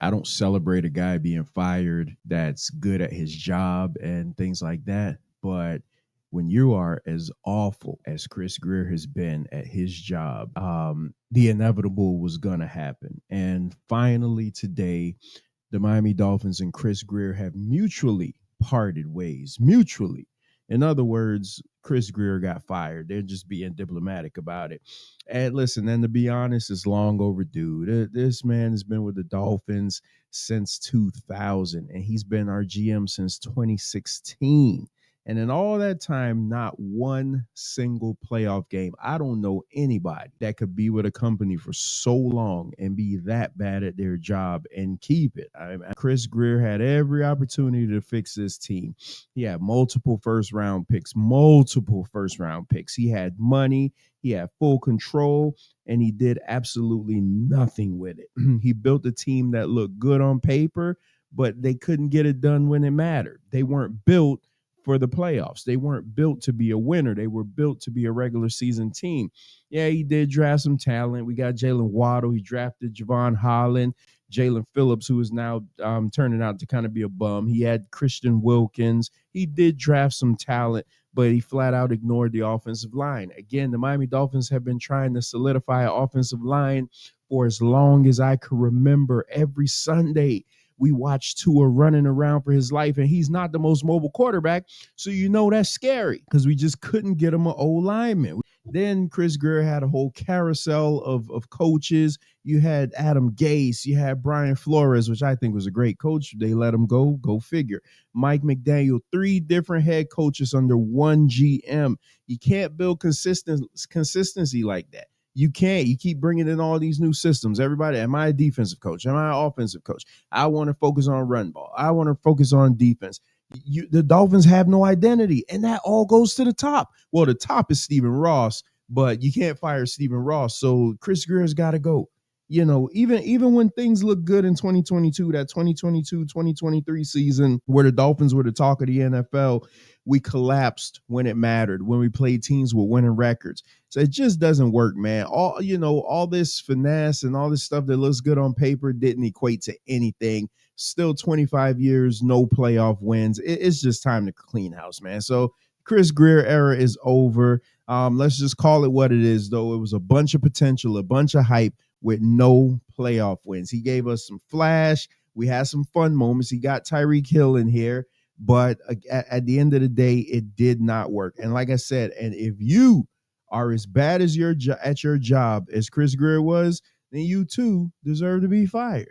I don't celebrate a guy being fired that's good at his job and things like that. But when you are as awful as Chris Grier has been at his job, the inevitable was going to happen. And finally, today, the Miami Dolphins and Chris Grier have mutually parted ways. Mutually. In other words, Chris Grier got fired. They're just being diplomatic about it. And listen, and to be honest, it's long overdue. This man has been with the Dolphins since 2000, and he's been our GM since 2016. And in all that time, not one single playoff game. I don't know anybody that could be with a company for so long and be that bad at their job and keep it. Chris Grier had every opportunity to fix this team. He had multiple first round picks, multiple first round picks. He had money, he had full control, and he did absolutely nothing with it. He built a team that looked good on paper, but they couldn't get it done when it mattered. They weren't built for the playoffs. They weren't built to be a winner. They were built to be a regular season team. Yeah, he did draft some talent. We got Jalen Waddle. He drafted Javon Holland, Jalen Phillips, who is now turning out to kind of be a bum. He had Christian Wilkins. He did draft some talent, but he flat out ignored the offensive line. Again, the Miami Dolphins have been trying to solidify an offensive line for as long as I can remember. Every Sunday, we watched Tua running around for his life, and he's not the most mobile quarterback. So you know that's scary because we just couldn't get him an old lineman. Then Chris Grier had a whole carousel of coaches. You had Adam Gase. You had Brian Flores, which I think was a great coach. They let him go. Go figure. Mike McDaniel, 3 different head coaches under one GM. You can't build consistency like that. You can't. You keep bringing in all these new systems. Everybody, am I a defensive coach? Am I an offensive coach? I want to focus on run ball. I want to focus on defense. The Dolphins have no identity, and that all goes to the top. Well, the top is Stephen Ross, but you can't fire Stephen Ross, so Chris Grier's got to go. You know, even when things look good in 2022, that 2022-2023 season where the Dolphins were the talk of the NFL, we collapsed when it mattered, when we played teams with winning records. So it just doesn't work, man. All this finesse and all this stuff that looks good on paper didn't equate to anything. Still 25 years, no playoff wins. It's just time to clean house, man. So Chris Grier era is over. Let's just call it what it is, though. It was a bunch of potential, a bunch of hype with no playoff wins. He gave us some flash. We had some fun moments. He got Tyreek Hill in here. But at the end of the day, it did not work. And like I said, and if you are as bad as at your job as Chris Grier was, then you too deserve to be fired.